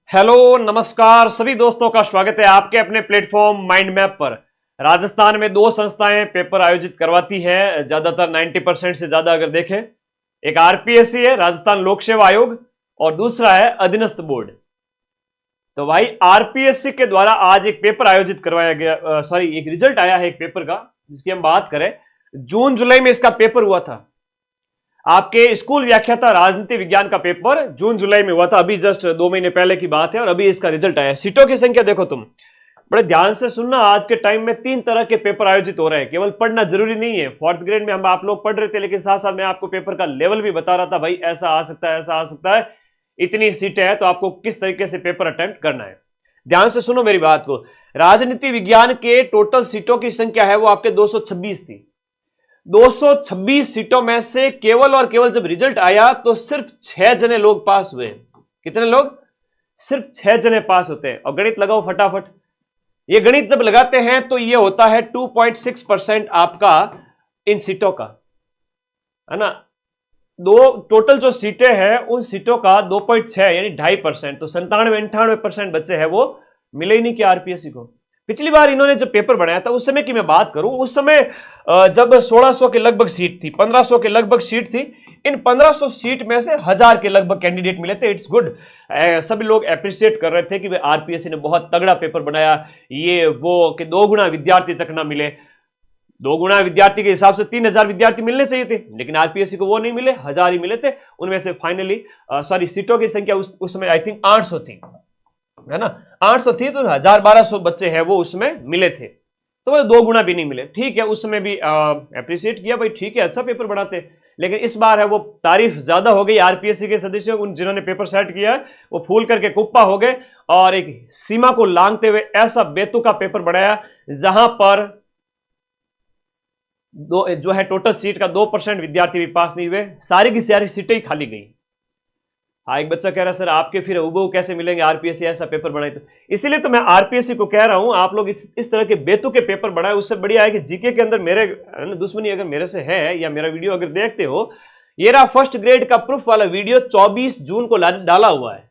Hello नमस्कार सभी दोस्तों का स्वागत है आपके अपने प्लेटफॉर्म माइंड मैप पर। राजस्थान में दो संस्थाएं पेपर आयोजित करवाती है, ज्यादातर 90% से ज्यादा अगर देखें। एक आरपीएससी है, राजस्थान लोक सेवा आयोग, और दूसरा है अधीनस्थ बोर्ड। तो भाई आरपीएससी के द्वारा आज एक पेपर आयोजित करवाया गया, एक रिजल्ट आया है एक पेपर का, जिसकी हम बात करें। जून जुलाई में इसका पेपर हुआ था। आपके स्कूल व्याख्याता राजनीति विज्ञान का पेपर जून जुलाई में हुआ था, अभी जस्ट 2 महीने पहले की बात है, और अभी इसका रिजल्ट आया। सीटों की संख्या देखो, तुम बड़े ध्यान से सुनना। आज के टाइम में 3 तरह के पेपर आयोजित हो रहे हैं, केवल पढ़ना जरूरी नहीं है। 4th ग्रेड में हम आप लोग पढ़ रहे थे, लेकिन साथ साथ मैं आपको पेपर का लेवल भी बता रहा था, भाई ऐसा आ सकता है, ऐसा आ सकता है, इतनी सीटें हैं, तो आपको किस तरीके से पेपर अटेम्प्ट करना है। ध्यान से सुनो मेरी बात को। राजनीति विज्ञान के टोटल सीटों की संख्या है वो आपके 226 थी। 226 सीटों में से केवल और केवल जब रिजल्ट आया तो सिर्फ 6 जने लोग पास हुए। कितने लोग? सिर्फ 6 जने पास होते हैं। और गणित लगाओ फटाफट। ये गणित जब लगाते हैं तो ये होता है 2.6% आपका इन सीटों का, है ना। टोटल जो सीटें हैं उन सीटों का 2.6 यानी 2.5%। तो 97-98% बच्चे हैं वो मिले ही नहीं कि आरपीएससी को। पिछली बार इन्होंने जब पेपर बनाया था उस समय की मैं बात करूं, उस समय जब 1600 के लगभग सीट थी, 1500 के लगभग सीट थी, इन 1500 सीट में से 1000 के लगभग कैंडिडेट मिले थे। It's good. सभी लोग अप्रिशिएट कर रहे थे कि आरपीएससी ने बहुत तगड़ा पेपर बनाया, ये वो कि 2 गुना विद्यार्थी तक ना मिले। 2 गुना विद्यार्थी के हिसाब से 3000 विद्यार्थी मिलने चाहिए थे, लेकिन आरपीएससी को वो नहीं मिले, 1000 ही मिले थे। उनमें से फाइनली सीटों की संख्या उस समय आई थिंक 800 थी, है ना। 800 थी तो 1000-1200 बच्चे हैं वो उसमें मिले थे, तो वो 2 गुना भी नहीं मिले। ठीक है, उस समय भी अप्रिशिएट किया, भाई ठीक है, अच्छा पेपर बनाते। लेकिन इस बार है वो तारीफ ज्यादा हो गई आरपीएससी के सदस्यों, उन जिन्होंने पेपर सेट किया है वो फूल करके कुप्पा हो गए और एक सीमा को लांघते हुए ऐसा बेतुका पेपर बनाया जहां पर जो है टोटल सीट का 2% विद्यार्थी भी पास नहीं हुए, सारी की सारी सीटें ही खाली गई। हाँ, एक बच्चा कह रहा है सर आपके फिर हुबहू कैसे मिलेंगे, आरपीएससी ऐसा पेपर बनाए। तो इसीलिए तो मैं आरपीएससी को कह रहा हूं, आप लोग इस तरह के बेतुके पेपर बनाए। उससे बढ़िया है कि जीके के अंदर मेरे दुश्मनी अगर मेरे से है या मेरा वीडियो अगर देखते हो, ये रहा 1st ग्रेड का प्रूफ वाला वीडियो 24 जून को डाला हुआ है।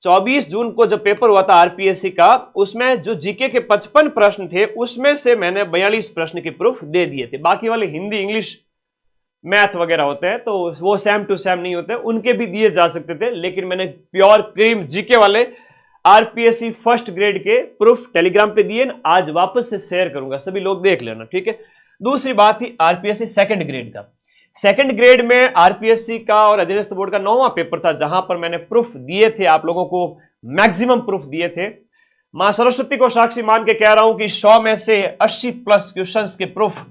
24 जून को जब पेपर हुआ था आरपीएससी का, उसमें जो जीके के 55 प्रश्न थे उसमें से मैंने 42 प्रश्न के प्रूफ दे दिए थे। बाकी वाले हिंदी, इंग्लिश, मैथ वगैरह होते हैं तो वो सेम टू सेम नहीं होते, उनके भी दिए जा सकते थे, लेकिन मैंने प्योर क्रीम जीके वाले आरपीएससी 1st ग्रेड के प्रूफ टेलीग्राम पे दिए। आज वापस से शेयर करूंगा, सभी लोग देख लेना, ठीक है। दूसरी बात थी आरपीएससी 2nd ग्रेड का। 2nd ग्रेड में आरपीएससी का और अधीनस्थ बोर्ड का 9वां पेपर था, जहां पर मैंने प्रूफ दिए थे, आप लोगों को मैक्सिमम प्रूफ दिए थे। मां सरस्वती को साक्षी मान के कह रहा हूं कि 100 में से 80+ क्वेश्चंस के प्रूफ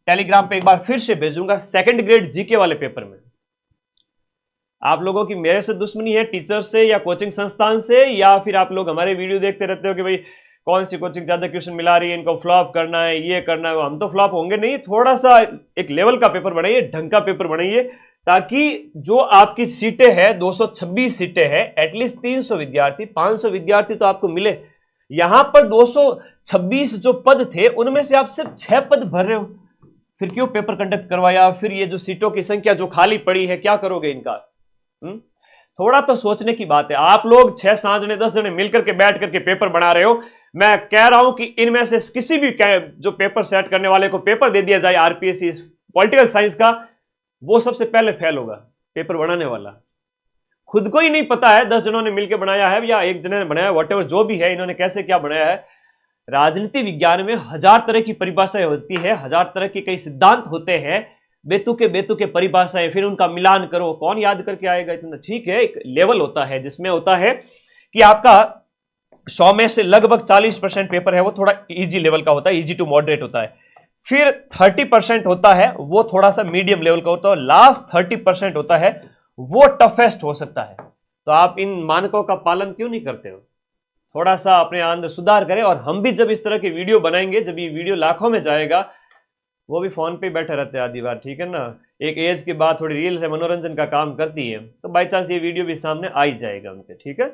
टेलीग्राम पे एक बार फिर से भेजूंगा 2nd ग्रेड जीके वाले पेपर में। आप लोगों की मेरे से दुश्मनी है, टीचर से या कोचिंग संस्थान से, या फिर आप लोग हमारे वीडियो देखते रहते हो कि भाई कौन सी कोचिंग ज्यादा क्वेश्चन मिला रही है, इनको फ्लॉप करना है, ये करना है। हम तो फ्लॉप होंगे नहीं, थोड़ा सा एक लेवल का पेपर बनाइए, ढंग का पेपर बनाइए, ताकि जो आपकी सीटें हैं 226 सीटें हैं, एटलीस्ट 300 विद्यार्थी, 500 विद्यार्थी तो आपको मिले। यहां पर 226 जो पद थे उनमें से आप सिर्फ 6 पद भर रहे हो, फिर क्यों पेपर कंडक्ट करवाया? फिर ये जो सीटों की संख्या जो खाली पड़ी है, क्या करोगे इनका? थोड़ा तो सोचने की बात है। आप लोग 6-7 जने 10 जने मिलकर के बैठ करके पेपर बना रहे हो। मैं कह रहा हूं कि इनमें से किसी भी जो पेपर सेट करने वाले को पेपर दे दिया जाए आरपीएससी पॉलिटिकल साइंस का, वो सबसे पहले फेल होगा, पेपर बनाने वाला। खुद को ही नहीं पता है 10 जनों ने मिलकर बनाया है या 1 जने ने बनाया, व्हाटएवर जो भी है, इन्होंने कैसे क्या बनाया है। राजनीति विज्ञान में 1000 तरह की परिभाषाएं होती है, 1000 तरह के कई सिद्धांत होते हैं, बेतुके परिभाषाएं, फिर उनका मिलान करो, कौन याद करके आएगा इतना? ठीक है, एक लेवल होता है जिसमें होता है कि आपका 100 में से लगभग 40% पेपर है वो थोड़ा इजी लेवल का होता है, इजी टू मॉडरेट होता है। फिर 30% होता है वो थोड़ा सा मीडियम लेवल का होता है, लास्ट 30% होता है वो टफेस्ट हो सकता है। तो आप इन मानकों का पालन क्यों नहीं करते हो? थोड़ा सा अपने अंदर सुधार करें। और हम भी जब इस तरह की वीडियो बनाएंगे, जब ये वीडियो लाखों में जाएगा, वो भी फोन पे बैठे रहते हैं आधी बार, ठीक है ना। एक एज के बाद थोड़ी रील से मनोरंजन का काम करती है, तो बाई चांस ये वीडियो भी सामने आ ही जाएगा उनके, ठीक है।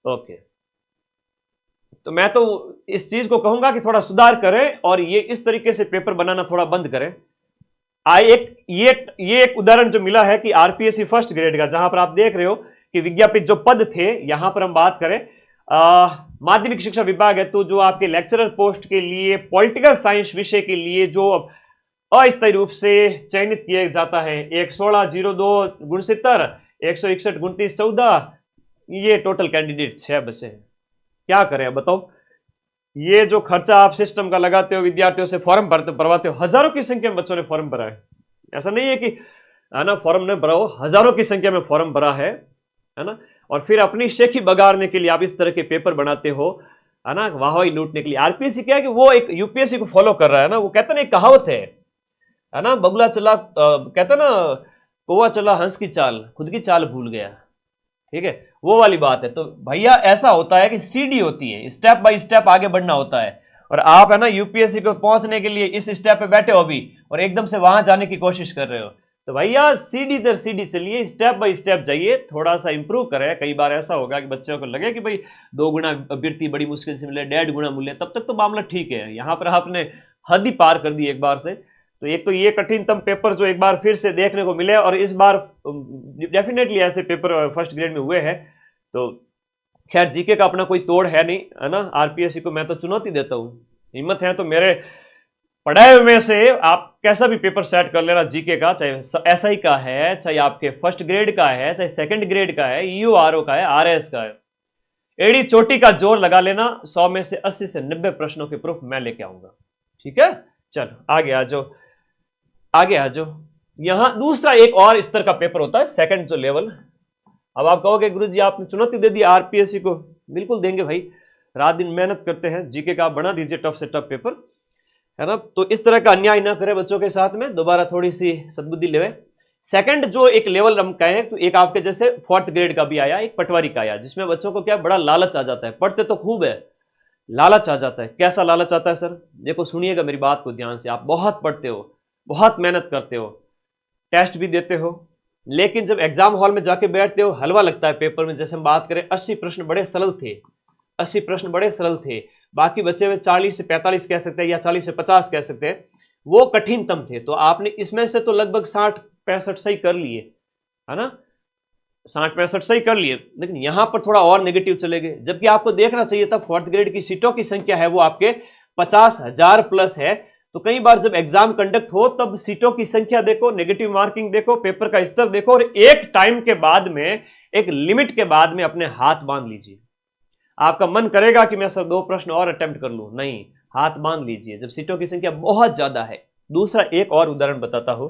ओके, तो मैं तो इस चीज को कहूंगा कि थोड़ा सुधार करें और ये इस तरीके से पेपर बनाना थोड़ा बंद करें। ये एक उदाहरण जो मिला है कि आरपीएससी 1st ग्रेड का, जहां पर आप देख रहे हो कि विज्ञापित जो पद थे, यहां पर हम बात करें माध्यमिक शिक्षा विभाग है, तो जो आपके लेक्चरर पोस्ट के लिए पॉलिटिकल साइंस विषय के लिए जो अस्थायी रूप से चयनित किया जाता है 1602 गुणसितर 161 29 14, ये टोटल कैंडिडेट 6 बचे हैं। क्या करें बताओ, ये जो खर्चा आप सिस्टम का लगाते हो, विद्यार्थियों से फॉर्म भरवाते हो, हजारों की संख्या में बच्चों ने फॉर्म भरा है। ऐसा नहीं है कि है ना फॉर्म ने भरा हो, हजारों की संख्या में फॉर्म भरा है ना। और फिर अपनी शेखी बगाड़ने के लिए आप इस तरह के पेपर बनाते हो, है ना, वाहवाही लूटने के लिए। आरपीएससी क्या है कि वो एक यूपीएससी को फॉलो कर रहा है ना। वो कहते ना, एक कहावत है ना, बगुला चला कहते ना, कौवा चला हंस की चाल, खुद की चाल भूल गया। ठीक है, वो वाली बात है। तो भैया ऐसा होता है कि सीडी होती है, स्टेप बाय स्टेप आगे बढ़ना होता है। और आप है ना यूपीएससी को पहुंचने के लिए इस स्टेप पे बैठे हो अभी, और एकदम से वहां जाने की कोशिश कर रहे हो। तो भैया सीडी दर सीडी चलिए, स्टेप बाय स्टेप जाइए, थोड़ा सा इंप्रूव करें। कई बार ऐसा होगा कि बच्चों को लगे कि भाई 2 गुना अभ्यर्थी बड़ी मुश्किल से मिले, 1.5 गुना मिले, तब तक तो मामला ठीक है। यहां पर आपने हद ही पार कर दी एक बार से। तो एक तो ये कठिनतम पेपर जो एक बार फिर से देखने को मिले, और इस बार डेफिनेटली ऐसे पेपर फर्स्ट ग्रेड में हुए हैं। तो खैर जीके का अपना कोई तोड़ है नहीं, है ना। आरपीएससी को मैं तो चुनौती देता हूं, हिम्मत है तो मेरे पढ़ाए में से आप कैसा भी पेपर सेट कर लेना जीके का, चाहे एसआई का है, चाहे आपके फर्स्ट ग्रेड का है, चाहे सेकंड ग्रेड का है, ईयूआरओ का है, आरएस का है। एड़ी चोटी का जोर लगा लेना, 100 में से 80 से 90 प्रश्नों के प्रूफ मैं लेके आऊंगा। ठीक है, चलो आगे आ जाओ, आगे आ जाओ। यहां दूसरा एक और स्तर का पेपर होता है, सेकंड जो लेवल। अब आप कहोगे गुरुजी आपने चुनौती दे दी आरपीएससी को। बिल्कुल देंगे भाई, रात दिन मेहनत करते हैं, जीके का बना दीजिए टफ से टफ पेपर, है ना। तो इस तरह का अन्याय ना करें बच्चों के साथ में, दोबारा थोड़ी सी सद्बुद्धि लेवे। सेकंड जो एक लेवल हम कहें, तो एक आपके जैसे 4th ग्रेड का भी आया, एक पटवारी का आया, जिसमें बच्चों को क्या बड़ा लालच आ जाता है। पढ़ते तो खूब है, लालच आ जाता है। कैसा लालच आता है सर? देखो सुनिएगा मेरी बात को ध्यान से। आप बहुत पढ़ते हो, बहुत मेहनत करते हो, टेस्ट भी देते हो, लेकिन जब एग्जाम हॉल में जाके बैठते हो, हलवा लगता है पेपर में। जैसे हम बात करें 80 प्रश्न बड़े सरल थे, 80 प्रश्न बड़े सरल थे, बाकी बचे हुए 40 से 45 कह सकते हैं, या 40 से 50 कह सकते हैं, वो कठिनतम थे। तो आपने इसमें से तो लगभग 60-65 सही कर लिए, है ना, 60-65 सही कर लिए। लेकिन यहां पर थोड़ा और नेगेटिव चले गए, जबकि आपको देखना चाहिए था 4th ग्रेड की सीटों की संख्या है वो आपके 50,000 प्लस है। तो कई बार जब एग्जाम कंडक्ट हो तब सीटों की संख्या देखो, नेगेटिव मार्किंग देखो, पेपर का स्तर देखो, और एक टाइम के बाद में, एक लिमिट के बाद में अपने हाथ बांध लीजिए। आपका मन करेगा कि मैं सर 2 प्रश्न और अटेम्प्ट कर लूं, नहीं, हाथ बांध लीजिए जब सीटों की संख्या बहुत ज्यादा है। दूसरा एक और उदाहरण बताता हूं।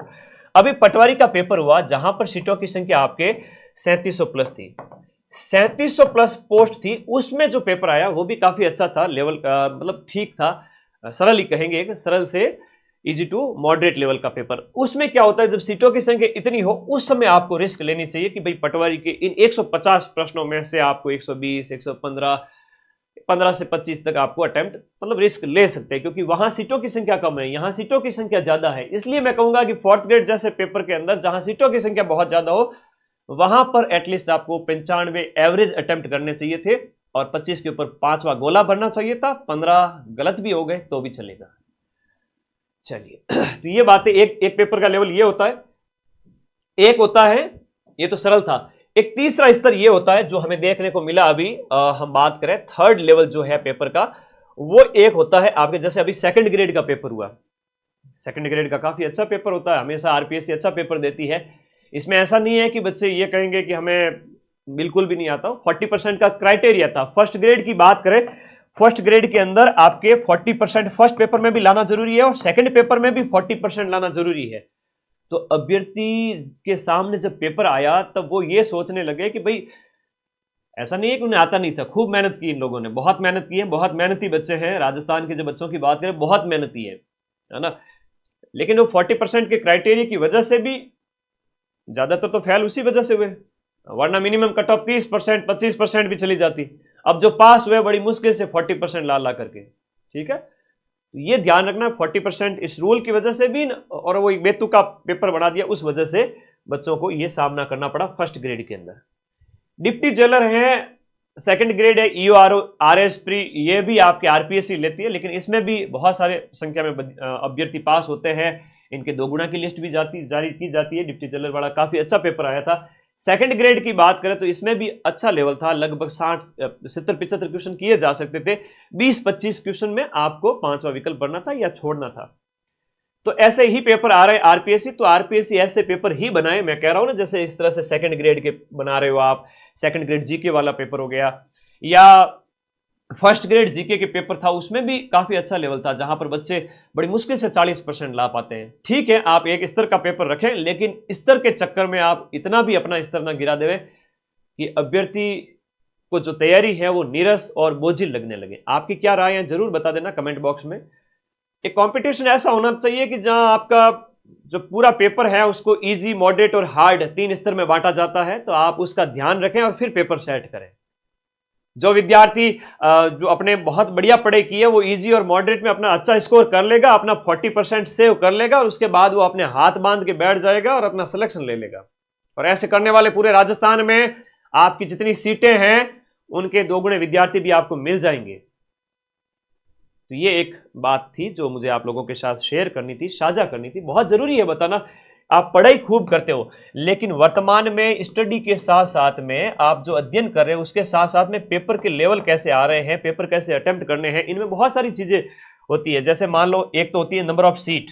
अभी पटवारी का पेपर हुआ, जहां पर सीटों की संख्या आपके 3700 प्लस थी, 3700 प्लस पोस्ट थी। उसमें जो पेपर आया वो भी काफी अच्छा था, लेवल का मतलब ठीक था, सरल ही कहेंगे, सरल से इजी टू मॉडरेट लेवल का पेपर। उसमें क्या होता है, जब सीटों की संख्या इतनी हो, उस समय आपको रिस्क लेनी चाहिए कि भाई पटवारी के इन 150 प्रश्नों में से आपको 120, 115, 15 से 25 तक आपको अटेम्प्ट मतलब रिस्क ले सकते हैं, क्योंकि वहां सीटों की संख्या कम है, यहां सीटों की संख्या ज्यादा है। इसलिए मैं कहूंगा कि 4th ग्रेड जैसे पेपर के अंदर जहां सीटों की संख्या बहुत ज्यादा हो, वहां पर एटलीस्ट आपको 95 एवरेज अटेम्प्ट करने चाहिए थे, और 25 के ऊपर 5वां गोला भरना चाहिए था। 15 गलत भी हो गए तो भी चलेगा। चलिए, तो ये बातें, एक पेपर का लेवल ये होता है, एक होता है, ये तो सरल था। एक तीसरा स्तर ये होता है जो हमें देखने को मिला अभी, हम बात करें 3rd लेवल जो है पेपर का, वो एक होता है आपके जैसे अभी 2nd ग्रेड का पेपर हुआ। 2nd ग्रेड का काफी अच्छा पेपर होता है, हमेशा आरपीएससी अच्छा पेपर देती है। इसमें ऐसा नहीं है कि बच्चे ये कहेंगे कि हमें बिल्कुल भी नहीं आता। 40% का क्राइटेरिया था। फर्स्ट ग्रेड की बात करें, फर्स्ट ग्रेड के अंदर आपके 40% फर्स्ट पेपर में भी लाना जरूरी है, और सेकंड पेपर में भी 40% लाना जरूरी है। तो अभ्यर्थी के सामने जब पेपर आया तब वो ये सोचने लगे कि भाई ऐसा नहीं है कि उन्हें आता नहीं था, खूब मेहनत की इन लोगों ने, बहुत मेहनत की है, बहुत मेहनती बच्चे हैं। राजस्थान के जो बच्चों की बात करें, बहुत मेहनती है ना। लेकिन वो 40% के क्राइटेरिया की वजह से भी ज्यादातर तो फेल उसी वजह से हुए, वरना मिनिमम कट ऑफ 30%, 25% भी चली जाती। अब जो पास हुए बड़ी मुश्किल से 40% ला करके। ठीक है, तो ये ध्यान रखना, 40% इस रूल की वजह से भी, और वो एक बेतु का पेपर बना दिया, उस वजह से बच्चों को ये सामना करना पड़ा फर्स्ट ग्रेड के अंदर। डिप्टी जेलर है, सेकंड ग्रेड है, ईओआरओ, आरएस प्री, ये भी आपके आरपीएससी लेती है, लेकिन इसमें भी बहुत सारे संख्या में अभ्यर्थी पास होते हैं। इनके 2 गुना की लिस्ट भी जारी की जाती है। डिप्टी जेलर वाला काफी अच्छा पेपर आया था, सेकंड ग्रेड की बात करें तो इसमें भी अच्छा लेवल था, लगभग 60-70-75 क्वेश्चन किए जा सकते थे। 20-25 क्वेश्चन में आपको 5वां विकल्प भरना था या छोड़ना था। तो ऐसे ही पेपर आ रहे हैं आरपीएससी, तो आरपीएससी ऐसे पेपर ही बनाए, मैं कह रहा हूं ना, जैसे इस तरह से सेकंड ग्रेड के बना रहे हो आप, सेकंड ग्रेड जीके वाला पेपर हो गया, या फर्स्ट ग्रेड जीके के पेपर था, उसमें भी काफी अच्छा लेवल था, जहां पर बच्चे बड़ी मुश्किल से 40% ला पाते हैं। ठीक है, आप एक स्तर का पेपर रखें, लेकिन स्तर के चक्कर में आप इतना भी अपना स्तर ना गिरा देवे कि अभ्यर्थी को जो तैयारी है वो नीरस और बोझिल लगने लगे। आपकी क्या राय है जरूर बता देना कमेंट बॉक्स में। एक कंपटीशन ऐसा होना चाहिए कि जहां आपका जो पूरा पेपर है उसको इजी, मॉडरेट और हार्ड 3 स्तर में बांटा जाता है, तो आप उसका ध्यान रखें और फिर पेपर सेट करें। जो विद्यार्थी जो अपने बहुत बढ़िया पढ़ाई की है वो इजी और मॉडरेट में अपना अच्छा स्कोर कर लेगा, अपना 40% सेव कर लेगा, और उसके बाद वो अपने हाथ बांध के बैठ जाएगा और अपना सिलेक्शन ले लेगा। और ऐसे करने वाले पूरे राजस्थान में आपकी जितनी सीटें हैं उनके 2 गुने विद्यार्थी भी आपको मिल जाएंगे। तो ये एक बात थी जो मुझे आप लोगों के साथ शेयर करनी थी, साझा करनी थी। बहुत जरूरी है बताना, आप पढ़ाई खूब करते हो, लेकिन वर्तमान में स्टडी के साथ साथ में आप जो अध्ययन कर रहे हो उसके साथ साथ में पेपर के लेवल कैसे आ रहे हैं, पेपर कैसे अटेम्प्ट करने हैं, इनमें बहुत सारी चीजें होती है। जैसे मान लो, एक तो होती है नंबर ऑफ सीट,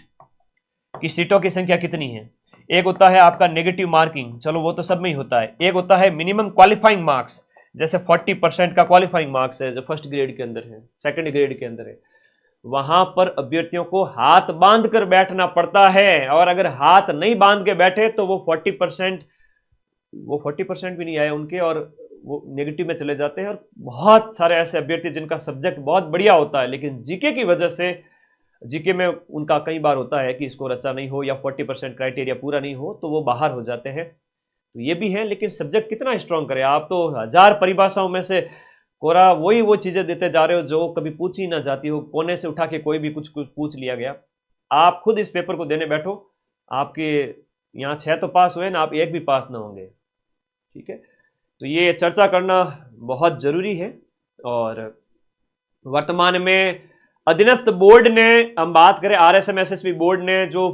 कि सीटों की संख्या कितनी है। एक होता है आपका नेगेटिव मार्किंग, चलो वो तो सब में ही होता है। एक होता है मिनिमम क्वालिफाइंग मार्क्स, जैसे 40% का क्वालिफाइंग मार्क्स है जो फर्स्ट ग्रेड के अंदर है, सेकंड ग्रेड के अंदर है। वहां पर अभ्यर्थियों को हाथ बांध कर बैठना पड़ता है, और अगर हाथ नहीं बांध के बैठे तो वो 40% भी नहीं आए उनके, और वो नेगेटिव में चले जाते हैं। और बहुत सारे ऐसे अभ्यर्थी जिनका सब्जेक्ट बहुत बढ़िया होता है, लेकिन जीके की वजह से, जीके में उनका कई बार होता है कि स्कोर अच्छा नहीं हो या 40% क्राइटेरिया पूरा नहीं हो, तो वो बाहर हो जाते हैं। तो ये भी है, लेकिन सब्जेक्ट कितना स्ट्रांग करे। आप तो 1000 परिभाषाओं में से कोरा वही वो चीजें देते जा रहे हो जो कभी पूछी ना जाती हो, कोने से उठा के कोई भी कुछ पूछ लिया गया। आप खुद इस पेपर को देने बैठो, आपके यहाँ 6 तो पास हुए ना, आप 1 भी पास ना होंगे। ठीक है, तो ये चर्चा करना बहुत जरूरी है। और वर्तमान में अधीनस्थ बोर्ड ने, हम बात करें आरएसएम एसएसबी बोर्ड ने जो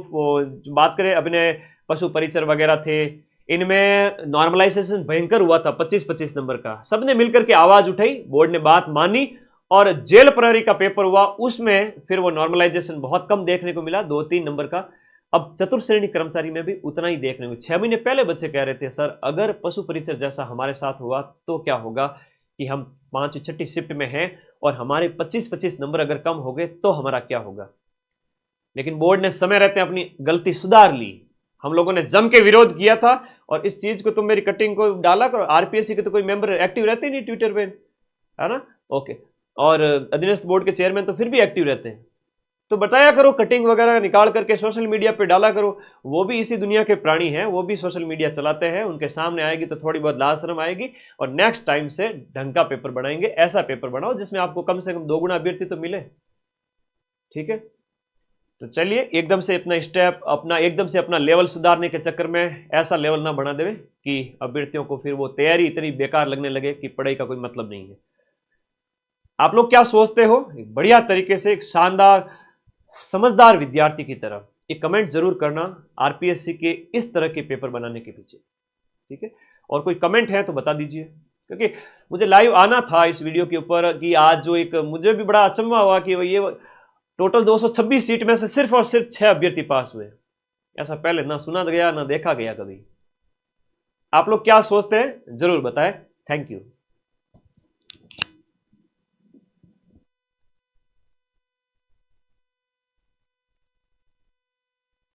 बात करें, अपने पशु परिचर वगैरह थे, इनमें नॉर्मलाइजेशन भयंकर हुआ था 25-25 नंबर का। सबने मिलकर के आवाज उठाई, बोर्ड ने बात मानी, और जेल प्रहरी का पेपर हुआ, उसमें फिर वो नॉर्मलाइजेशन बहुत कम देखने को मिला, 2-3 नंबर का। अब चतुर्थ श्रेणी कर्मचारी में भी उतना ही देखने को। 6 महीने पहले बच्चे कह रहे थे, सर अगर पशु परिचर जैसा हमारे साथ हुआ तो क्या होगा, कि हम 5वीं-6वीं शिफ्ट में हैं और हमारे 25-25 नंबर अगर कम हो गए तो हमारा क्या होगा। लेकिन बोर्ड ने समय रहते अपनी गलती सुधार ली। हम लोगों ने जम के विरोध किया था, और इस चीज को तुम मेरी कटिंग को डाला करो। आरपीएससी के तो कोई मेंबर एक्टिव रहते नहीं ट्विटर पे, है ना, ओके। और अधीनस्थ बोर्ड के चेयरमैन तो फिर भी एक्टिव रहते हैं, तो बताया करो, कटिंग वगैरह निकाल करके सोशल मीडिया पे डाला करो। वो भी इसी दुनिया के प्राणी हैं, वो भी सोशल मीडिया चलाते हैं, उनके सामने आएगी तो थोड़ी बहुत लाज शर्म आएगी, और नेक्स्ट टाइम से ढंग का पेपर बनाएंगे। ऐसा पेपर बनाओ जिसमें आपको कम से कम 2 गुना अभ्यर्थी तो मिले। ठीक है, तो चलिए, एकदम से अपना लेवल सुधारने के चक्कर में ऐसा लेवल ना बना देवे कि अभ्यर्थियों को फिर वो तैयारी इतनी बेकार लगने लगे कि पढ़ाई का कोई मतलब नहीं है। आप लोग क्या सोचते हो, एक बढ़िया तरीके से, एक शानदार समझदार विद्यार्थी की तरह एक कमेंट जरूर करना आरपीएससी के इस तरह के पेपर बनाने के पीछे। ठीक है, और कोई कमेंट है तो बता दीजिए, क्योंकि मुझे लाइव आना था इस वीडियो के ऊपर कि आज जो एक मुझे भी बड़ा अचंभा हुआ कि ये टोटल 226 सीट में से सिर्फ और सिर्फ 6 अभ्यर्थी पास हुए। ऐसा पहले ना सुना गया ना देखा गया कभी। आप लोग क्या सोचते हैं जरूर बताएं। Thank you.